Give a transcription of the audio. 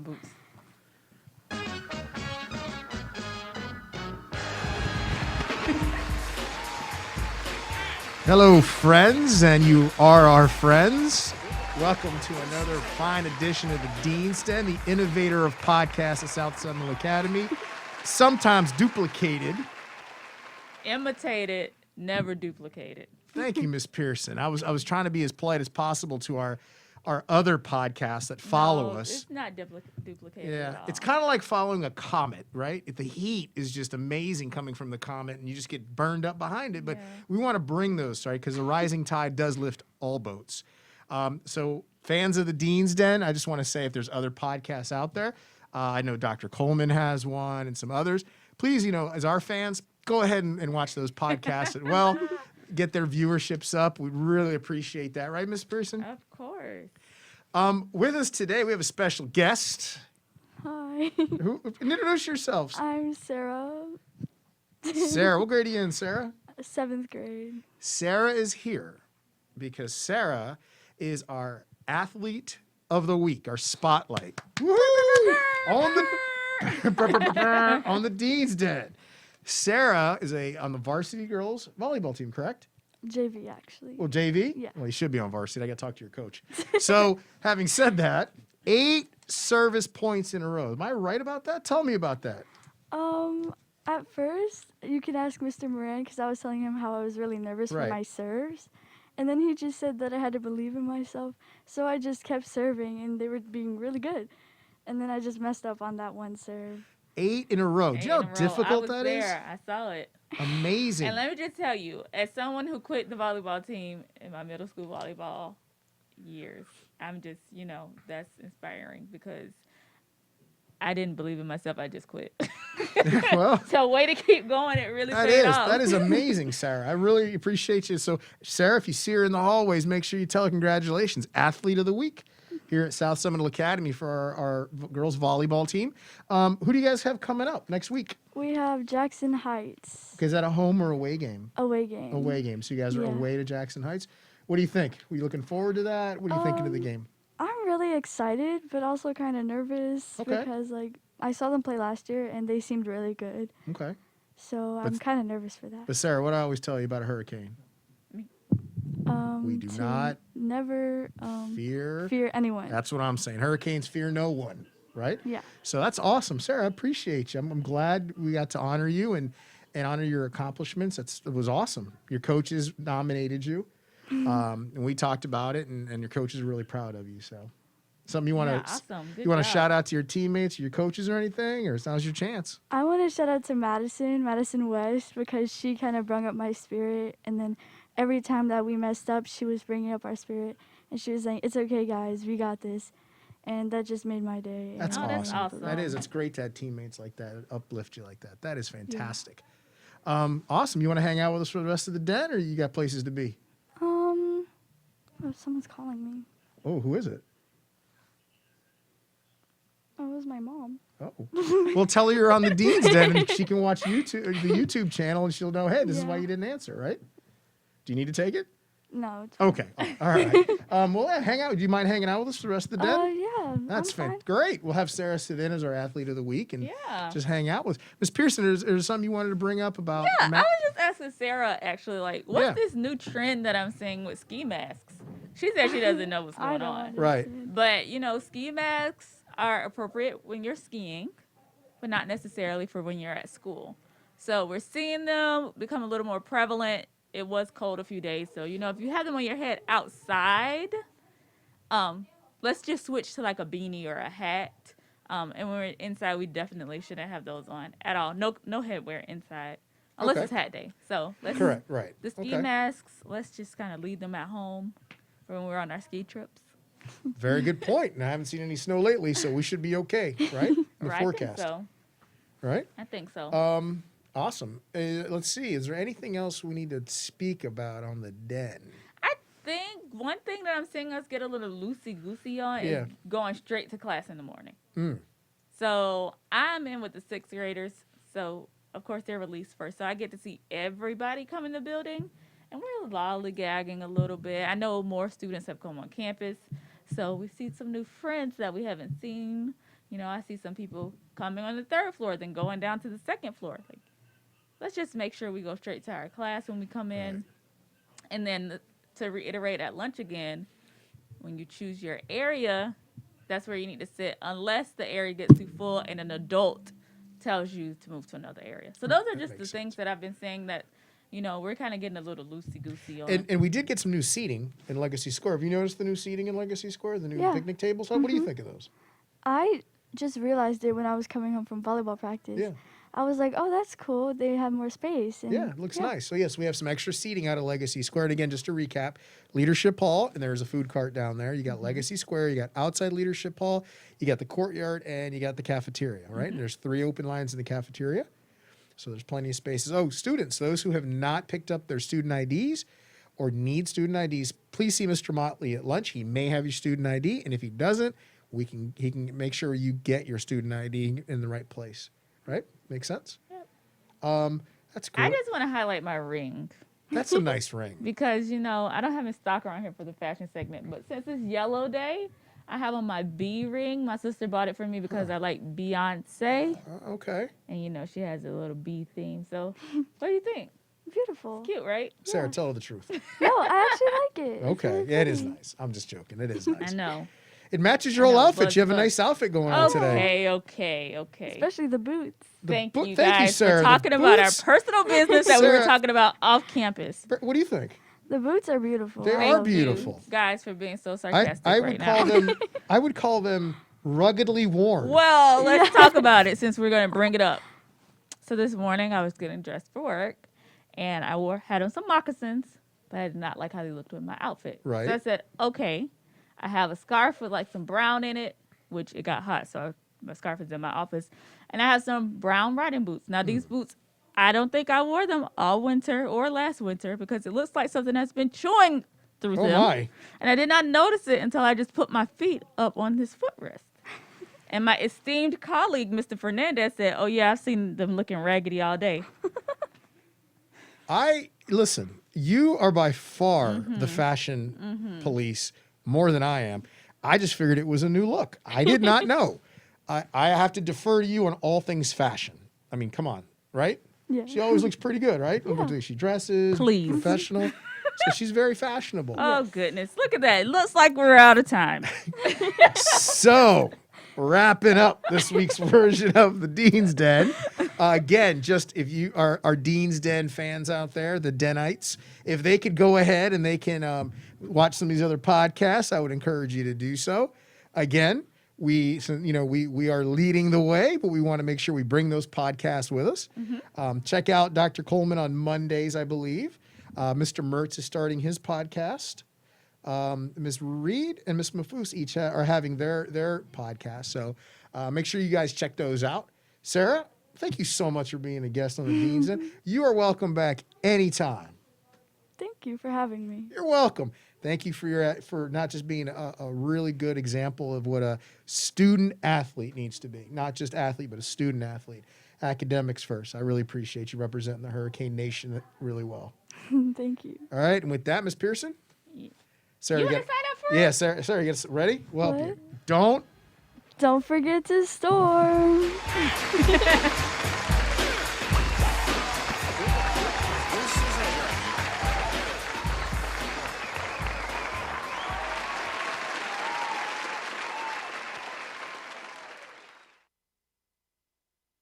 boots. Hello, friends, and you are our friends. Welcome to another fine edition of the Dean's Den, the innovator of podcasts at South Seminole Academy, sometimes duplicated. Imitated, never duplicated. Thank you, Miss Pearson. I was trying to be as polite as possible to our other podcasts that follow us. It's not duplicated Yeah, at all. it's kind of like following a comet, right? The heat is just amazing coming from the comet, and you just get burned up behind it. But we want to bring those, right? Because the rising tide does lift all boats. So fans of the Dean's Den, I just want to say if there's other podcasts out there, I know Dr. Coleman has one and some others. Please, as our fans, go ahead and watch those podcasts as well. Get their viewerships up. We really appreciate that, right, Miss Pearson? Of course. With us today, we have a special guest. Hi, Introduce yourselves. I'm Sarah, Sarah, what grade are you in, Sarah? 7th grade. Sarah is here because Sarah is our athlete of the week, our spotlight. Woo! on the Dean's Den. Sarah is on the varsity girls volleyball team, correct? JV, actually. Well, JV? Yeah. Well, you should be on varsity. I got to talk to your coach. So, having said that, 8 service points in a row. Am I right about that? Tell me about that. At first, you can ask Mr. Moran because I was telling him how I was really nervous Right. for my serves. And then he just said that I had to believe in myself. So I just kept serving, and they were being really good. And then I just messed up on that one serve. 8 in a row. Do you know how difficult that is? I saw it. Amazing. And let me just tell you, as someone who quit the volleyball team in my middle school volleyball years, I'm just, that's inspiring because I didn't believe in myself. I just quit. Well, So way to keep going. It really paid off. That is amazing, Sarah. I really appreciate you. So, Sarah, if you see her in the hallways, make sure you tell her congratulations. Athlete of the week here at South Seminole Academy for our girls volleyball team. Who do you guys have coming up next week? We have Jackson Heights. Okay, is that a home or away game? Away game. Away game. So you guys are away to Jackson Heights. What do you think? Were you looking forward to that? What are you thinking of the game? I'm really excited, but also kind of nervous because, I saw them play last year, and they seemed really good. Okay. So I'm kind of nervous for that. But Sarah, what do I always tell you about a hurricane? We do not never fear anyone. That's what I'm saying. Hurricanes fear no one, right? Yeah. So that's awesome, Sarah. I appreciate you. I'm glad we got to honor you and honor your accomplishments. It was awesome. Your coaches nominated you, and we talked about it, and your coaches are really proud of you. So, something you want to awesome. Good you want to job. shout out to your teammates, your coaches, or anything, or now's your chance. I want to shout out to Madison West, because she kind of brought up my spirit, and then every time that we messed up, she was bringing up our spirit, and she was saying, "It's okay, guys, we got this," and that just made my day. That's Oh, awesome. that's awesome. That is. It's great to have teammates like that uplift you like that. That is fantastic. Awesome. You want to hang out with us for the rest of the den, or you got places to be? Oh, someone's calling me. Oh, who is it? Oh, it was my mom. Oh, well, tell her you're on the Dean's Den, and she can watch the YouTube channel, and she'll know, hey, this is why you didn't answer, right? Do you need to take it? No. It's Okay. All right. Well, hang out. Do you mind hanging out with us for the rest of the den? yeah. That's I'm fine. great. We'll have Sarah sit in as our athlete of the week and Yeah. just hang out with Miss Pearson. Is there something you wanted to bring up about? Yeah, I was just asking Sarah, actually, what's Yeah. this new trend that I'm seeing with ski masks? She said she doesn't know what's I going don't on. Right. understand. But, ski masks are appropriate when you're skiing, but not necessarily for when you're at school. So we're seeing them become a little more prevalent. It was cold a few days. So, if you have them on your head outside, let's just switch to like a beanie or a hat. And when we're inside, we definitely shouldn't have those on at all. No headwear inside, unless Okay. it's hat day. So let's Correct. Right. the ski Okay. masks, let's just kind of leave them at home for when we're on our ski trips. Very good point. And I haven't seen any snow lately, so we should be okay, right? In the Right? forecast, right? I think so. Awesome. Let's see. Is there anything else we need to speak about on the den? I think one thing that I'm seeing us get a little loosey-goosey on is going straight to class in the morning. So I'm in with the 6th graders. So, of course, they're released first. So I get to see everybody come in the building. And we're lollygagging a little bit. I know more students have come on campus. So we see some new friends that we haven't seen, You know, I see some people coming on the 3rd floor, then going down to the 2nd floor. Like, let's just make sure we go straight to our class when we come in. Right. And then to reiterate at lunch again, when you choose your area, that's where you need to sit unless the area gets too full and an adult tells you to move to another area. So those are That just the makes things sense. that I've been saying that, you know, we're kind of getting a little loosey-goosey on. And we did get some new seating in Legacy Square. Have you noticed the new seating in Legacy Square? The new Yeah. picnic tables? What do you think of those? I just realized it when I was coming home from volleyball practice. Yeah. I was like, oh, that's cool. They have more space. And Yeah, it looks nice. So, yes, we have some extra seating out of Legacy Square. And again, just to recap, Leadership Hall, and there's a food cart down there. You got Legacy Square, you got outside Leadership Hall, you got the courtyard, and you got the cafeteria, right? And there's 3 open lines in the cafeteria. So there's plenty of spaces. Oh, students, those who have not picked up their student IDs or need student IDs, please see Mr. Motley at lunch. He may have your student ID, and if he doesn't, he can make sure you get your student ID in the right place, right? Make sense? Yep. That's cool. I just want to highlight my ring That's a nice ring. because, you know, I don't have any stock around here for the fashion segment, but since it's Yellow Day, I have on my B ring. My sister bought it for me because I like Beyonce, Okay. and, you know, she has a little B theme. So what do you think? beautiful. Cute, right? Sarah, tell her the truth. No, I actually like it. It's Okay. really Yeah, it is pretty. nice. I'm just joking. It is I nice. know. It matches your I whole know, outfit. You have a but- nice outfit going on today. Okay. Especially the boots. Thank you Thank you, guys Sarah. for The talking about our boots- personal business that we were Sarah- talking about off campus. What do you think? The boots are beautiful. They I are love them. beautiful. Guys, for being so I sarcastic would right call now. them. I would call them ruggedly worn. Well, let's talk about it since we're going to bring it up. So this morning I was getting dressed for work, and I had on some moccasins, but I did not like how they looked with my outfit. Right. So I said, okay, I have a scarf with like some brown in it, which it got hot, so my scarf is in my office, and I have some brown riding boots. Now these boots, I don't think I wore them all winter or last winter because it looks like something has been chewing through Oh them. my! And I did not notice it until I just put my feet up on his footrest. And my esteemed colleague, Mr. Fernandez, said, oh, yeah, I've seen them looking raggedy all day. Listen. You are by far Mm-hmm. the fashion police more than I am. I just figured it was a new look. I did not know. I have to defer to you on all things fashion. I mean, come on, right? Yeah. She always looks pretty good, right? Look at the way she dresses. Please. Professional. So she's very fashionable. Oh, goodness. Look at that. It looks like we're out of time. So, wrapping up this week's version of the Dean's Den. Again, just if you are Dean's Den fans out there, the Denites, if they could go ahead and they can watch some of these other podcasts, I would encourage you to do so. Again, we are leading the way, but we want to make sure we bring those podcasts with us. Check out Dr. Coleman on Mondays, I believe. Mr. Mertz is starting his podcast. Ms. Reed and Ms. Mafus each are having their podcast. So make sure you guys check those out. Sarah, thank you so much for being a guest on the Dean's Den. You are welcome back anytime. Thank you for having me. You're welcome. Thank you for not just being a really good example of what a student athlete needs to be. Not just athlete, but a student athlete. Academics first. I really appreciate you representing the Hurricane Nation really well. Thank you. All right, and with that, Ms. Pearson? Sarah, You want get- to sign up for it? Yeah, Sarah, you get ready? We'll help you. What? Don't Don't forget to store.